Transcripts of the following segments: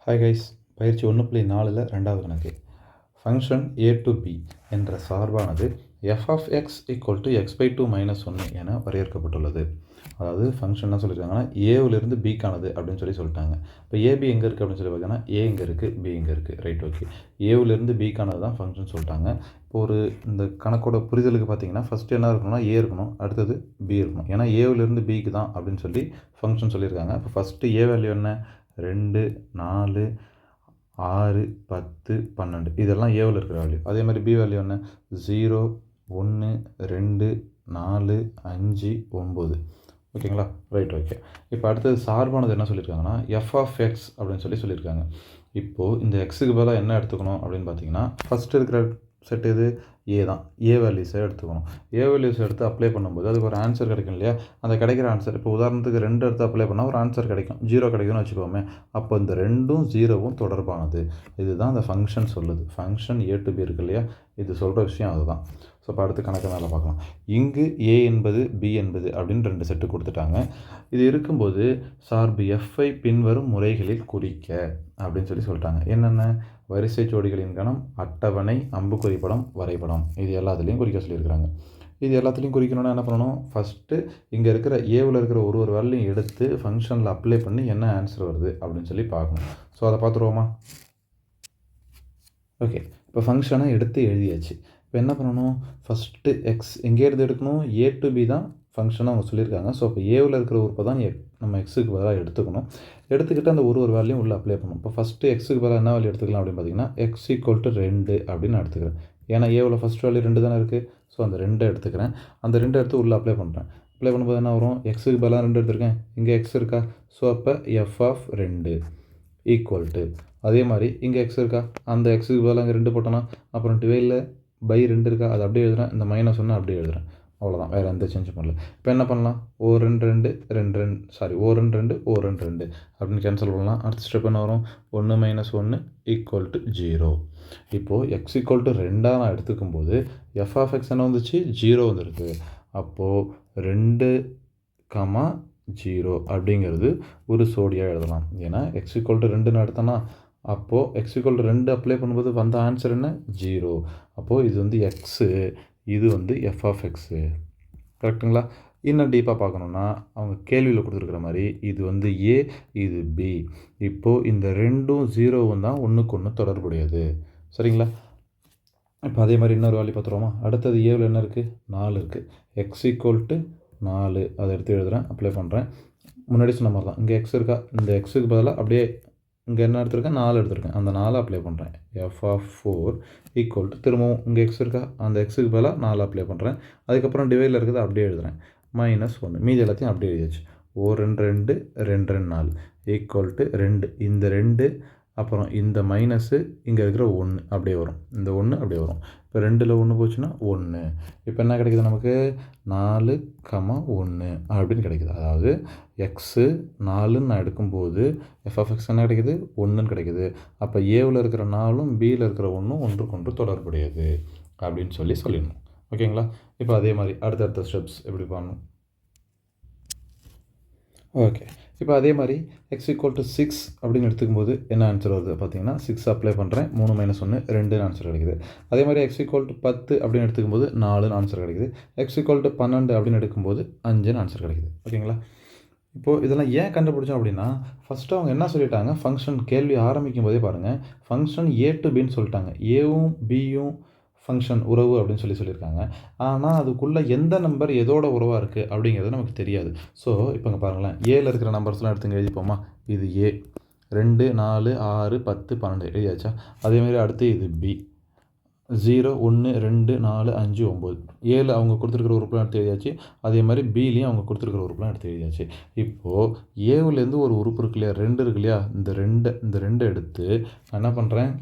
Hi guys, பயிற்சி 1.4ல் 2வது கணக்கு. ஃபங்க்ஷன் a to b என்ற சார்பானது f of x equal to x/2 - 1 என வரையறுக்கப்பட்டுள்ளது. அதாவது ஃபங்க்ஷன் என்ன சொல்லியிருக்காங்கன்னா ஏவிலிருந்து பிக்கானது அப்படின்னு சொல்லிட்டாங்க. இப்போ ஏபி எங்கே இருக்குது அப்படின்னு சொல்லி பார்த்தீங்கன்னா ஏ இங்கே இருக்குது, பி இங்கே இருக்குது. Right, okay. ஏவிலிருந்து பிக்கானது தான் ஃபங்க்ஷன் சொல்லிட்டாங்க. இப்போ இந்த கணக்கோட புரிதலுக்கு பார்த்தீங்கன்னா ஃபஸ்ட்டு என்ன இருக்கணும்னா ஏ இருக்கணும், அடுத்தது பி இருக்கணும். ஏன்னா ஏவிலிருந்து பிக்கு தான் அப்படின்னு சொல்லி ஃபங்க்ஷன் சொல்லியிருக்காங்க. இப்போ ஃபஸ்ட்டு ஏ வேல்யூ என்ன? 2, 4, 6, 10, 12 இதெல்லாம் ஏவில் இருக்கிற வேல்யூ. அதே மாதிரி பி வேல்யூ என்ன? 0, 1, 2, 4, 5, 9. ஓகேங்களா? Right, okay. இப்போ அடுத்தது சார்பானது என்ன சொல்லியிருக்காங்கன்னா எஃப் ஆஃப் எக்ஸ் அப்படின்னு சொல்லியிருக்காங்க. இப்போது இந்த எக்ஸுக்கு பதிலாக என்ன எடுத்துக்கணும் அப்படின்னு பார்த்தீங்கன்னா ஃபஸ்ட்டு இருக்கிற செட் எது? ஏ தான். ஏ வேல்யூஸை எடுத்துக்கணும். ஏ வேல்யூஸ் எடுத்து அப்ளை பண்ணும்போது அதுக்கு ஒரு ஆன்சர் கிடைக்கும் இல்லையா? அந்த கிடைக்கிற ஆன்சர் இப்போ உதாரணத்துக்கு 2 எடுத்து அப்ளை பண்ணால் ஒரு ஆன்சர் கிடைக்கும், 0 கிடைக்கும்னு வச்சுக்கோமே. அப்போ இந்த 2ம் 0வும் தொடர்பானது. இதுதான் அந்த ஃபங்க்ஷன் சொல்லுது. ஃபங்க்ஷன் ஏ டு பி இருக்கு இல்லையா? இது சொல்கிற விஷயம் அதுதான். ஸோ இப்போ அடுத்து கணக்கு மேலே பார்க்கலாம். இங்கு ஏ என்பது பி என்பது அப்படின்னு 2 செட்டு கொடுத்துட்டாங்க. இது இருக்கும்போது சார்பு எஃப்ஐ பின்வரும் முறைகளில் குறிக்க அப்படின்னு சொல்லிட்டாங்க. என்னென்ன? வரிசை ஜோடிகளின் கணம், அட்டவணை, அம்புக்குறி படம், வரைபடம். இது எல்லாத்துலேயும் குறிக்க சொல்லியிருக்கிறாங்க. இது எல்லாத்துலேயும் குறிக்கணும்னா என்ன பண்ணணும்? ஃபஸ்ட்டு இங்கே இருக்கிற ஏவில் இருக்கிற ஒரு வேலையும் எடுத்து ஃபங்க்ஷனில் அப்ளை பண்ணி என்ன ஆன்சர் வருது அப்படின்னு சொல்லி பார்க்கணும். ஸோ அதை பார்த்துருவோமா? ஓகே, இப்போ ஃபங்க்ஷனை எடுத்து எழுதியாச்சு. இப்போ என்ன பண்ணணும்? ஃபஸ்ட்டு எக்ஸ் எங்கேருந்து எடுக்கணும்? ஏ டு பி தான் ஃபங்க்ஷனாக அவங்க சொல்லியிருக்காங்க. ஸோ இப்போ ஏவில் இருக்கிற உறுப்பை தான் நம்ம எக்ஸுக்கு பதிலாக எடுத்துக்கணும். எடுத்துக்கிட்டு அந்த ஒரு வேலையும் உள்ளே அப்ளை பண்ணணும். இப்போ ஃபஸ்ட்டு எக்ஸுக்கு பதிலாக என்ன வேல்யூ எடுத்துக்கலாம் அப்படின்னு பார்த்தீங்கன்னா எக்ஸ் ஈக்குவல் டு 2 அப்படின்னு நான் எடுத்துக்கிறேன். ஏன்னா ஏவில் ஃபஸ்ட் வேல்யூ 2 தானே இருக்குது. ஸோ அந்த 2 எடுத்துக்கிறேன். அந்த 2 எடுத்து உள்ளே அப்ளை பண்ணுறேன். அப்ளை பண்ணும்போது என்ன வரும்? எக்ஸுக்கு பதிலாக 2 எடுத்துருக்கேன், இங்கே எக்ஸ் இருக்கா? ஸோ அப்போ எஃப் ஆஃப் 2 ஈக்குவல் டு, அதே மாதிரி இங்கே எக்ஸ் இருக்கா? அந்த எக்ஸுக்கு பதிலாக இங்கே 2 போட்டோன்னா அப்புறம் டிவைடில் பை 2 இருக்கா? அது அப்படியே எழுதுறேன். இந்த மைனஸ் ஒன்று அப்படியே எழுதுறேன். அவ்வளோதான், வேறு எந்த சேஞ்சும் பண்ணல. இப்போ என்ன பண்ணலாம்? ஓ 2 2 2 2 சாரி ஓ 2 2 ஓ 2 2 அப்படின்னு கேன்சல் பண்ணலாம். அடுத்த ஸ்டெப் என்ன வரும்? 1 - 1 ஈக்குவல் டு 0. இப்போது எக்ஸ் ஈக்குவல் டு 2 நான் எடுத்துக்கும் போது எஃப் ஆஃப் எக்ஸ் என்ன வந்துச்சு? 0 வந்துருக்கு. அப்போது 2, 0 அப்படிங்கிறது ஒரு சோடியாக எழுதலாம். ஏன்னா எக்ஸ் ஈக்குவல் டு 2 நான் எடுத்தேன்னா அப்போது எக்ஸ் ஈக்குவல் டு 2 அப்ளை பண்ணும்போது வந்த ஆன்சர் என்ன? 0. அப்போது இது வந்து எக்ஸு, இது வந்து எஃப் ஆஃப் எக்ஸு. கரெக்டுங்களா? இன்னும் டீப்பாக பார்க்கணுன்னா அவங்க கேள்வியில் கொடுத்துருக்குற மாதிரி இது வந்து ஏ, இது பி. இப்போது இந்த 2ம் 0வும் தான் ஒன்றுக்கு ஒன்று தொடர்புடையது. சரிங்களா? இப்போ அதே மாதிரி இன்னொரு வேல்யூ பார்த்துருவோமா? அடுத்தது ஏவில் என்ன இருக்குது? 4 இருக்குது. எக்ஸ் ஈக்குவல் டு 4 அதை எடுத்து எழுதுகிறேன், அப்ளை பண்ணுறேன். முன்னாடி சொன்ன மாதிரி தான் இங்கே எக்ஸ் இருக்கா? இந்த எக்ஸுக்கு பதிலாக அப்படியே இங்கே என்ன எடுத்திருக்கேன்? 4 எடுத்திருக்கேன். அந்த 4 அப்ளை பண்ணுறேன். எஃப் ஆஃப் 4 ஈக்குவல் டு திரும்பவும் இங்கே எக்ஸ் இருக்கா? அந்த எக்ஸுக்கு பதிலாக 4 அப்ளை பண்ணுறேன். அதுக்கப்புறம் டிவைடில் இருக்கிறது அப்படியே எழுதுகிறேன், -1. மீதி எல்லாத்தையும் அப்படியே எழுதியாச்சு. ஓ 2 2 2 2 4 ஈக்குவல் டு 2. இந்த 2 அப்புறம் இந்த மைனஸு இங்கே இருக்கிற 1 அப்படியே வரும். இந்த 1 அப்படியே வரும். இப்போ 2ல் 1 போச்சுன்னா 1. இப்போ என்ன கிடைக்குது நமக்கு? 4, 1 அப்படின்னு கிடைக்குது. அதாவது எக்ஸு 4ன்னு நான் எடுக்கும்போது எஃப் ஆஃப் எக்ஸ் என்ன கிடைக்குது? 1ன்னு கிடைக்குது. அப்போ ஏவில் இருக்கிற 4ம் பியில் இருக்கிற 1ம் ஒன்றுக்கொன்று தொடர்புடையது அப்படின்னு சொல்லிடணும். ஓகேங்களா? இப்போ அதே மாதிரி அடுத்தடுத்த ஸ்டெப்ஸ் எப்படி பண்ணணும்? ஓகே, இப்போ அதே மாதிரி எக்ஸ் ஈக்குவல் டு 6 அப்படின்னு எடுத்துக்கும்போது என்ன ஆன்சர் வருது பார்த்தீங்கன்னா 6 அப்ளை பண்ணுறேன். 3 - 1 2 ஆன்சர் கிடைக்குது. அதே மாதிரி எக்ஸ் ஈக்குவல் டு 10 அப்படின்னு எடுத்துக்கும்போது 4 ஆன்சர் கிடைக்குது. எக்ஸ் ஈக்குவல் டு 12 அப்படின்னு எடுக்கும்போது 5 ஆன்சர் கிடைக்குது. ஓகேங்களா? இப்போது இதெல்லாம் ஏன் கண்டுபிடிச்சோம் அப்படின்னா ஃபஸ்ட்டு அவங்க என்ன சொல்லிட்டாங்க? ஃபங்க்ஷன் கேள்வி ஆரம்பிக்கும் போதே பாருங்கள், ஃபங்க்ஷன் ஏ டு பின்னு சொல்லிட்டாங்க. ஏவும் பியும் ஃபங்க்ஷன் உறவு அப்படின்னு சொல்லியிருக்காங்க. ஆனால் அதுக்குள்ளே எந்த நம்பர் எதோட உறவாக இருக்குது அப்படிங்கிறது நமக்கு தெரியாது. ஸோ இப்போ இங்கே பாருங்களேன், ஏல இருக்கிற நம்பர்ஸ்லாம் எடுத்துங்க எழுதிப்போமா? இது ஏ 2 4 6 10 12 எழுதியாச்சா? அதேமாதிரி அடுத்து இது பி 0 1 2 4 5 9. ஏல அவங்க கொடுத்துருக்குற உறுப்புலாம் எடுத்து எழுதியாச்சு. அதே மாதிரி பிலையும் அவங்க கொடுத்துருக்குற உறுப்புலாம் எடுத்து எழுதியாச்சு. இப்போது ஏவிலேருந்து ஒரு உறுப்பு இருக்கு இல்லையா? 2 இருக்கு இல்லையா? இந்த 2 எடுத்து நான் என்ன பண்ணுறேன்?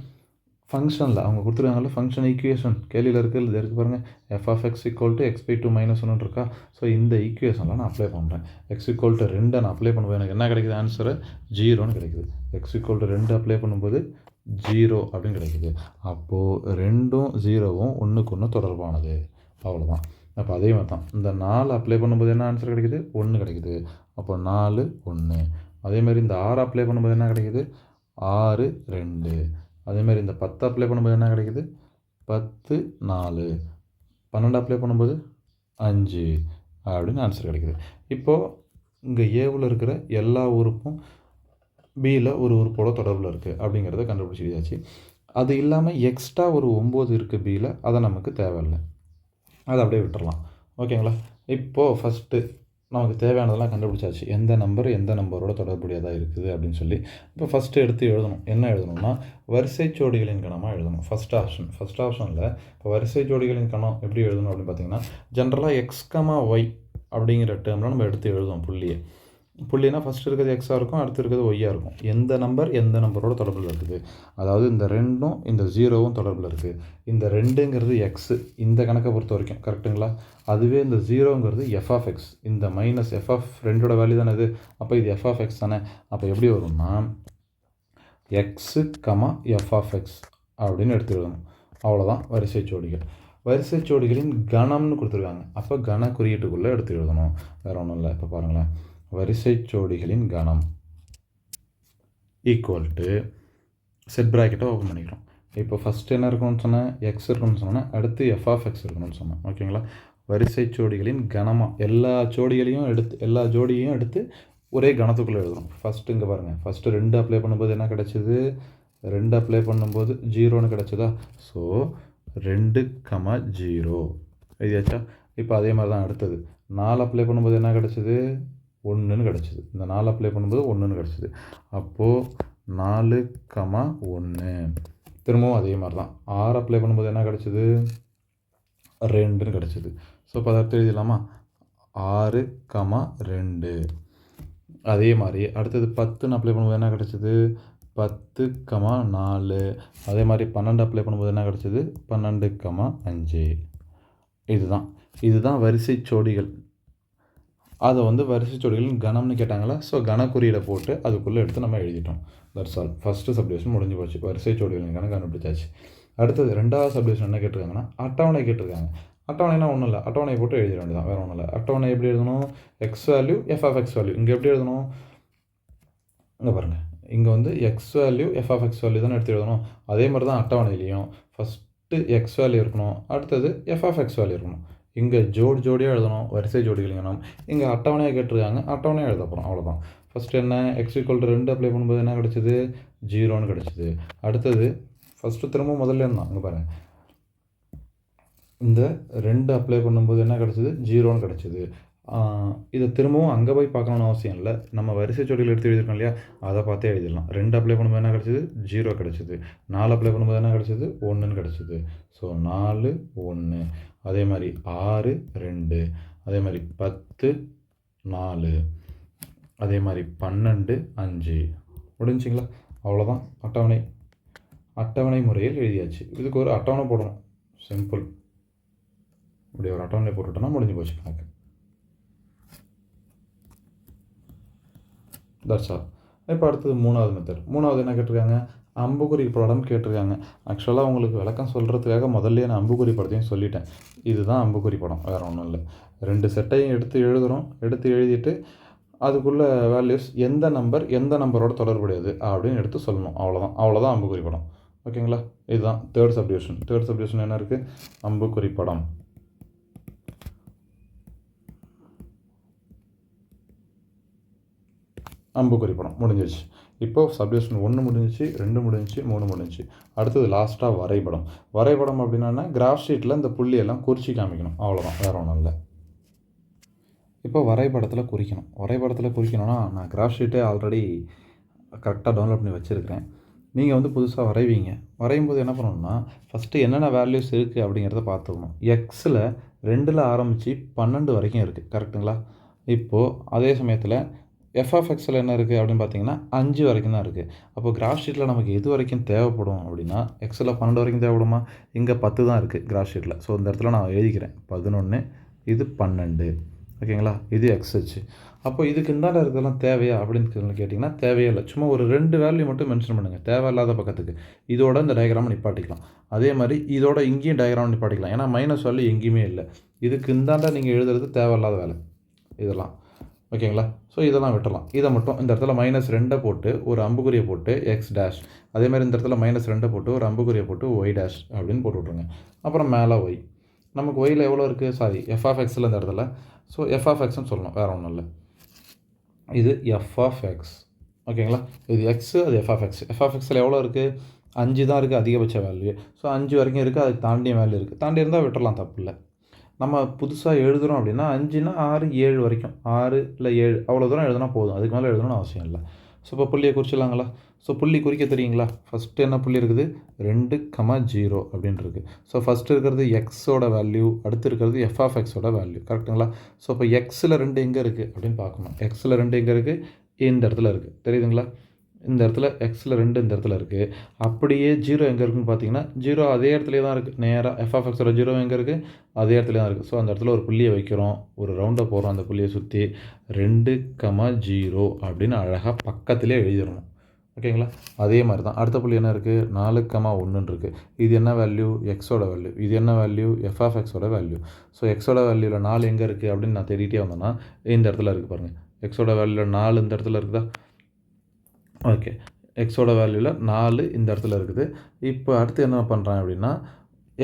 ஃபங்க்ஷனில் அவங்க கொடுத்துருக்காங்கல்ல ஃபங்க்ஷன் ஈக்குவேஷன் கேள்வியில் இருக்குது, இது இருக்குது பாருங்கள். F of x equal to x/2 - 1 இருக்கா? ஸோ இந்த ஈக்குவேஷனில் நான் அப்ளை பண்ணுறேன். எக்ஸ் ஈக்குவல் டு 2 நான் அப்ளை பண்ணும்போது எனக்கு என்ன கிடைக்குது? ஆன்சரு 0ன்னு கிடைக்குது. எக்ஸ் ஈக்குவல் டு 2 அப்ளை பண்ணும்போது 0 அப்படின்னு கிடைக்குது. அப்போது 2ம் 0வும் ஒன்றுக்கு ஒன்று தொடர்பானது. அவ்வளோதான். அப்போ அதே மாதிரி தான் இந்த 4 அப்ளை பண்ணும்போது என்ன ஆன்சர் கிடைக்குது? 1 கிடைக்குது. அப்போ 4 1. அதேமாதிரி இந்த 6 அப்ளை பண்ணும்போது என்ன கிடைக்குது? 6 2. அதேமாதிரி இந்த 10 அப்ளை பண்ணும்போது என்ன கிடைக்குது? 10 4. 12 அப்ளை பண்ணும்போது 5 அப்படின்னு ஆன்சர் கிடைக்குது. இப்போது இங்கே ஏவில் இருக்கிற எல்லா உறுப்பும் பியில் ஒரு உறுப்போட தொடர்பில் இருக்குது அப்படிங்கிறத கண்டுபிடிச்சியாச்சு. அது இல்லாமல் எக்ஸ்ட்ரா ஒரு 9 இருக்குது பியில், அதை நமக்கு தேவையில்லை, அதை அப்படியே விட்டுறலாம். ஓகேங்களா? இப்போது ஃபஸ்ட்டு நமக்கு தேவையானதெல்லாம் கண்டுபிடிச்சாச்சு, எந்த நம்பர் எந்த நம்பரோட தொடர்புடையதாக இருக்குது அப்படின்னு சொல்லி. இப்போ ஃபஸ்ட்டு எடுத்து எழுதணும். என்ன எழுதணும்னா வரிசை ஜோடிகளின் கணமாக எழுதணும். ஃபஸ்ட் ஆப்ஷனில் இப்போ வரிசை ஜோடிகளின் கணம் எப்படி எழுதணும் அப்படின்னு பார்த்தீங்கன்னா, ஜென்ரலாக எக்ஸ், ஒய் அப்படிங்கிற டேர்மில் நம்ம எடுத்து எழுதுவோம். புள்ளினா ஃபஸ்ட்டு இருக்கிறது எக்ஸாக இருக்கும், அடுத்து இருக்கிறது ஒய்யாக இருக்கும். எந்த நம்பர் எந்த நம்பரோட தொடர்பில் இருக்குது, அதாவது இந்த 2ம் இந்த 0வும் தொடர்பில் இருக்குது. இந்த 2ங்கிறது எக்ஸு இந்த கணக்கை பொறுத்த வரைக்கும், கரெக்டுங்களா? அதுவே இந்த 0ங்கிறது எஃப்எக்ஸ், இந்த மைனஸ் எஃப்எஃப்2ஓட வேல்யூ தானே இது. அப்போ இது எஃப்எக்ஸ் தானே. அப்போ எப்படி வரும்னா எக்ஸு எஃப்எக்ஸ் அப்படின்னு எடுத்து எழுதணும். அவ்வளோதான் வரிசை ஜோடிகள். வரிசை ஜோடிகளின் கணம்னு கொடுத்துருக்காங்க. அப்போ கன குறியீட்டுக்குள்ளே எடுத்து எழுதணும், வேறு ஒன்றும் இல்லை. இப்போ பாருங்களேன், வரிசை ஜோடிகளின் கணம் ஈக்குவல் டு செட் ப்ராக்கெட்டை ஓப்பன் பண்ணிக்கிறோம். இப்போ ஃபஸ்ட்டு என்ன இருக்கணும்னு சொன்னேன்? எக்ஸ் இருக்கணும்னு சொன்னேன். அடுத்து எஃப்எக்ஸ் இருக்கணும்னு சொன்னேன். ஓகேங்களா? வரிசை ஜோடிகளின் கணமாக எல்லா ஜோடியையும் எடுத்து ஒரே கணத்துக்குள்ளே எழுதணும். ஃபஸ்ட்டு இங்கே பாருங்கள், ஃபஸ்ட்டு 2 அப்ளை பண்ணும்போது என்ன கிடச்சிது? 2 அப்ளை பண்ணும்போது 0ன்னு கிடச்சிதா? ஸோ 2, 0 எழுதியாச்சா? இப்போ அதே மாதிரி தான் அடுத்தது 4 அப்ளை பண்ணும்போது என்ன கிடச்சிது? 1ன்னு கிடச்சிது. இந்த 4 அப்ளை பண்ணும்போது 1ன்னு கிடச்சிது. அப்போது 4, 1. திரும்பவும் அதே மாதிரி தான் 6 அப்ளை பண்ணும்போது என்ன கிடச்சிது? 2ன்னு கிடச்சிது. ஸோ இப்போ அதை அடுத்து எழுதிடலாமா? 6, 2. அதே மாதிரி அடுத்தது 10ன்னு அப்ளை பண்ணும்போது என்ன கிடச்சிது? 10, 4. அதே மாதிரி 12 அப்ளை பண்ணும்போது என்ன கிடச்சிது? 12, 5. இதுதான் வரிசை ஜோடிகள். அதை வரிசை ஜோடிகளின் கணம்னு கேட்டாங்களா? ஸோ கணக்குறியீடை போட்டு அதுக்குள்ளே எடுத்து நம்ம எழுதிட்டோம். That's all. ஃபஸ்ட்டு சப்டிவிஷன் முடிஞ்சு போச்சு. வரிசை ஜோடிகளின் கணக்கு கண்டுபிடிச்சாச்சு. அடுத்தது 2வது சப்டிவிஷன் என்ன கேட்டிருக்காங்கன்னா, அட்டவணை கேட்டிருக்காங்க. அட்டவணைனா ஒன்றும் இல்லை, அட்டவணை போட்டு எழுதிட வேண்டியதான், வேறு ஒன்றும் இல்லை. அட்டவணை எப்படி எழுதணும்? X value FX value. இங்கே எப்படி எழுதணும்? இங்கே பாருங்கள், இங்கே எக்ஸ் வேல்யூ எஃப்எக்ஸ் வேல்யூ தானே எடுத்து எழுதணும். அதே மாதிரி தான் அட்டவணையிலையும் ஃபஸ்ட்டு எக்ஸ் வேல்யூ இருக்கணும், அடுத்தது எஃப்எக்ஸ் வேல்யூ இருக்கணும். இங்கே ஜோடியாக எழுதணும், வரிசை ஜோடிகள். இங்கே அட்டவணையாக கேட்டிருக்காங்க, அட்டவணையாக எழுத போகிறோம், அவ்வளோதான். ஃபஸ்ட்டு என்ன? எக்ஸ் ஈக்குவல் டு 2 அப்ளை பண்ணும்போது என்ன கிடச்சிது? 0ன்னு கிடச்சிது. அடுத்தது ஃபஸ்ட்டு திரும்ப முதல்ல இருந்தான், இங்கே பாருங்கள், இந்த 2 அப்ளை பண்ணும்போது என்ன கிடச்சிது? 0ன்னு கிடச்சிது. இதை திரும்பவும் அங்கே போய் பார்க்கணுன்னு அவசியம் இல்லை, நம்ம வரிசை ஜோடிகள் எடுத்து எழுதிருக்கோம் இல்லையா, அதை பார்த்தே எழுதிடலாம். 2 அப்ளை பண்ணும்போது என்ன கிடச்சிது? 0 கிடச்சிது. 4 அப்ளை பண்ணும்போது என்ன கிடச்சிது? 1ன்னு கிடச்சிது. ஸோ 4, 1. அதே மாதிரி 6, 2. அதே மாதிரி 10, 4. அதே மாதிரி 12, 5. முடிஞ்சிங்களா? அவ்வளோதான். அட்டவணை முறையில் எழுதியாச்சு. இதுக்கு ஒரு அட்டவணை போடணும், சிம்பிள். இப்படி ஒரு அட்டவணை போட்டுட்டோன்னா முடிஞ்சு போச்சு கணக்கு. That's all. இப்போ அடுத்தது 3வது மெத்தட். 3வது என்ன கேட்டிருக்காங்க? அம்புக்குறி படம் கேட்டிருக்காங்க. ஆக்சுவலாக உங்களுக்கு விளக்கம் சொல்கிறதுக்காக முதல்ல நான் அம்புக்குறி படத்தையும் சொல்லிட்டேன். இதுதான் அம்புக்குறி படம், வேறு ஒன்றும் இல்லை. 2 செட்டையும் எடுத்து எழுதுகிறோம். எடுத்து எழுதிட்டு அதுக்குள்ளே வேல்யூஸ் எந்த நம்பரோட தொடர்புடையது அப்படின்னு எடுத்து சொல்லணும், அவ்வளோதான் அம்புக்குறி படம். ஓகேங்களா? இதுதான் தேர்ட் சப்டிவிஷன் என்ன இருக்குது? அம்புக்குறி படம். அம்புக்குறி படம் முடிஞ்சிருச்சு. இப்போது சப்டிவிஷன் 1 முடிஞ்சிச்சு, 2 முடிஞ்சிச்சு, 3 முடிஞ்சிச்சு. அடுத்தது லாஸ்ட்டாக வரைபடம் அப்படின்னா கிராஃப் ஷீட்டில் இந்த புள்ளியெல்லாம் குறித்து காமிக்கணும், அவ்வளோதான், வேறு ஒன்றும் இல்லை. இப்போ வரைபடத்தில் குறிக்கணும்னா நான் கிராஃப் ஷீட்டே ஆல்ரெடி கரெக்டாக டவுன்லோட் பண்ணி வச்சுருக்கிறேன். நீங்கள் புதுசாக வரையும் போது என்ன பண்ணணும்னா, ஃபஸ்ட்டு என்னென்ன வேல்யூஸ் இருக்குது அப்படிங்கிறத பார்த்துக்கணும். எக்ஸில் 2ல் ஆரம்பித்து 12 வரைக்கும் இருக்குது, கரெக்டுங்களா? இப்போது அதே சமயத்தில் எஃப்எக்ஸில் என்ன இருக்குது அப்படின்னு பார்த்தீங்கன்னா 5 வரைக்கும் தான் இருக்குது. அப்போது கிராஃப் ஷீட்டில் நமக்கு எது வரைக்கும் தேவைப்படும் அப்படின்னா, எக்ஸில் 12 வரைக்கும் தேவைப்படுமா? இங்கே 10 தான் இருக்குது கிராஃப் ஷீட்டில். ஸோ இந்த இடத்துல நான் எழுதிக்கிறேன் 11, இது 12. ஓகேங்களா? இது எக்ஸ்ஹெச். அப்போ இதுக்கு இந்தாண்ட இருக்கிறதெல்லாம் தேவையா அப்படின்னு கேட்டிங்கன்னா தேவையே இல்லை. சும்மா ஒரு 2 வேல்யூ மட்டும் மென்ஷன் பண்ணுங்கள் தேவையில்லாத பக்கத்துக்கு. இதோட இந்த டயக்ராமை நிப்பாட்டிக்கலாம். அதே மாதிரி இதோட இங்கேயும் டயக்ராம் நிப்பாட்டிக்கலாம். ஏன்னா மைனஸ் வேல்யூ எங்கேயுமே இல்லை. இதுக்கு இந்தாண்ட நீங்கள் எழுதுறது தேவையில்லாத வேலை இதெல்லாம். ஓகேங்களா? ஸோ இதெல்லாம் விட்டுறலாம். இதை மட்டும் இந்த இடத்துல -2 போட்டு ஒரு அம்புக்குறியை போட்டு எக்ஸ் டேஷ், அதேமாதிரி இந்த இடத்துல -2 போட்டு ஒரு அம்புக்குறியை போட்டு ஒய் டேஷ் அப்படின்னு போட்டு விட்ருங்க. அப்புறம் மேலே ஒய். நமக்கு ஒயில் எவ்வளோ இருக்குது? சாரி, எஃப் ஆஃப் எக்ஸில் இந்த இடத்துல. ஸோ எஃப் ஆஃப் எக்ஸ்ன்னு சொல்லணும், வேறு ஒன்றும் இல்லை. இது எஃப் ஆஃப் எக்ஸ். ஓகேங்களா? இது எக்ஸு, அது f of x. F of எக்ஸில் எவ்வளோ இருக்குது? 5 தான் இருக்குது அதிகபட்ச வேல்யூ. ஸோ 5 வரைக்கும் இருக்குது, அதுக்கு தாண்டிய வேல்யூ இருக்குது. தாண்டி இருந்தால் விட்டுறலாம், தப்பு இல்லை. நம்ம புதுசாக எழுதுகிறோம் அப்படின்னா 5னா 6, 7 வரைக்கும், 6 இல்லை 7 அவ்வளோ தூரம் எழுதுனா போதும், அதுக்கு மேலே எழுதணும்னு அவசியம் இல்லை. ஸோ இப்போ புள்ளியை குறிச்சிடலாங்களா? ஸோ புள்ளி குறிக்க தெரியுங்களா? ஃபஸ்ட்டு என்ன புள்ளி இருக்குது? 2,0 அப்படின்னு இருக்குது. ஸோ ஃபஸ்ட்டு இருக்கிறது எக்ஸோட வேல்யூ, அடுத்து இருக்கிறது எஃப் ஆஃப் எக்ஸோட வேல்யூ, கரெக்டுங்களா? ஸோ இப்போ எக்ஸில் 2 எங்கே இருக்குது அப்படின்னு பார்க்கணும். எக்ஸில் 2 எங்கே இருக்குது? இந்த இடத்துல இருக்குது, தெரியுதுங்களா? இந்த இடத்துல எக்ஸில் 2 இந்த இடத்துல இருக்குது. அப்படியே 0 எங்கே இருக்குதுன்னு பார்த்தீங்கன்னா 0 அதே இடத்துலேயே தான் இருக்குது. நேராக எஃப் ஆஃப் எக்ஸோட 0 எங்கே இருக்குது? அதே இடத்துல தான் இருக்குது. ஸோ அந்த இடத்துல ஒரு புள்ளியை வைக்கிறோம், ஒரு ரவுண்டை போடுறோம், அந்த புள்ளியை சுற்றி 2,0 அப்படின்னு அழகாக பக்கத்துலேயே எழுதிடணும். ஓகேங்களா? அதே மாதிரி தான் அடுத்த புள்ளி என்ன இருக்குது? 4,1 இருக்குது. இது என்ன வேல்யூ? எக்ஸோட வேல்யூ. இது என்ன வேல்யூ? எஃப் ஆஃப் எக்ஸோட வேல்யூ. ஸோ எக்ஸோட வேல்யூவில் 4 எங்கே இருக்குது அப்படின்னு நான் தேடிட்டே வந்தேன்னா இந்த இடத்துல இருக்குது பாருங்கள். எக்ஸோட வேல்யூவில் 4 இந்த இடத்துல இருக்குதா? ஓகே, எக்ஸோட வேல்யூவில் 4 இந்த இடத்துல இருக்குது. இப்போ அடுத்து என்ன பண்ணுறேன் அப்படின்னா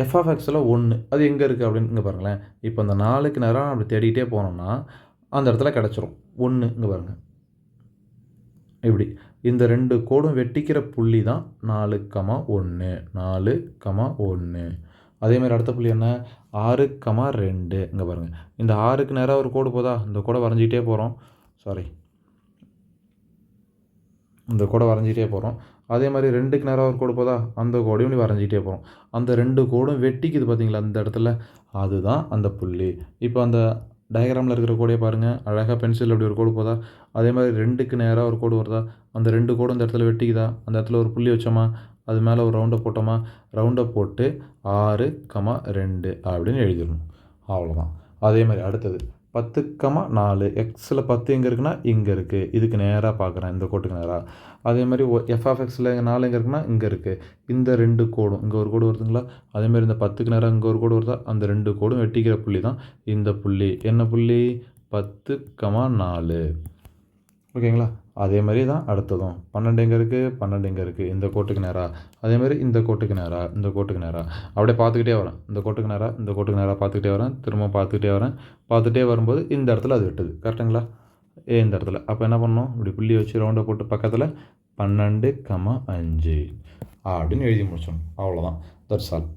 எஃப் ஆஃப் எக்ஸில் 1 அது எங்கே இருக்குது அப்படின்னு இங்கே பாருங்களேன். இப்போ அந்த 4க்கு நேரம் அப்படி தேடிகிட்டே போனோம்னா அந்த இடத்துல கிடச்சிரும் 1. இங்கே பாருங்கள், இப்படி இந்த 2 கோடும் வெட்டிக்கிற புள்ளி தான் 4,1. 4,1. அதேமாதிரி அடுத்த புள்ளி என்ன? 6,2. இங்கே பாருங்கள், இந்த 6க்கு நேராக ஒரு கோடு போதா? இந்த கோடை வரைஞ்சிக்கிட்டே போகிறோம். சாரி, இந்த கோடை வரைஞ்சிட்டே போகிறோம். அதே மாதிரி 2க்கு நேராக ஒரு கோடு போதா? அந்த கோடையும் இப்படி வரைஞ்சிட்டே போகிறோம். அந்த 2 கோடும் வெட்டிக்குது பார்த்தீங்களா அந்த இடத்துல? அதுதான் அந்த புள்ளி. இப்போ அந்த டயக்ராமில் இருக்கிற கோடையை பாருங்கள், அழகாக பென்சில் அப்படி ஒரு கோடு போதா? அதே மாதிரி 2க்கு நேராக ஒரு கோடு வருதா? அந்த 2 கோடும் இந்த இடத்துல வெட்டிக்குதா? அந்த இடத்துல ஒரு புள்ளி வச்சோமா? அது மேலே ஒரு ரவுண்டை போட்டோமா? ரவுண்டை போட்டு 6,2 அப்படின்னு எழுதிடணும். அவ்வளோதான். அதே மாதிரி அடுத்தது 10,4. எக்ஸில் 10 எங்கே இருக்குன்னா இங்கே இருக்குது. இதுக்கு நேராக பார்க்குறேன், இந்த கோட்டுக்கு நேராக. அதே மாதிரி எஃப் ஆஃப் எக்ஸில் 4 எங்கே இருக்குன்னா இங்கே இருக்குது. இந்த 2 கோடும் இங்கே ஒரு கோடு வருதுங்களா? அதேமாதிரி இந்த 10க்கு நேராக இங்கே ஒரு கோடு வருதா? அந்த 2 கோடும் வெட்டிக்கிற புள்ளி தான் இந்த புள்ளி. என்ன புள்ளி? 10,4. ஓகேங்களா? அதே மாதிரி தான் அடுத்ததும் 12 எங்கே இருக்குது? 12 எங்கே இருக்குது? இந்த கோட்டுக்கு நேராக. அதேமாதிரி இந்த கோட்டுக்கு நேராக, இந்த கோட்டுக்கு நேராக. அப்படியே பார்த்துக்கிட்டே வரேன். இந்த கோட்டுக்கு நேராக, இந்த கோட்டுக்கு நேராக பார்த்துக்கிட்டே வரேன். திரும்ப பார்த்துக்கிட்டே வரேன். பார்த்துட்டே வரும்போது இந்த இடத்துல அது வெட்டுது, கரெக்டுங்களா? இந்த இடத்துல. அப்போ என்ன பண்ணணும்? இப்படி புள்ளி வச்சு ரவுண்டை போட்டு பக்கத்தில் 12,5 அப்படின்னு எழுதி முடிச்சோம். அவ்வளோதான். That's all.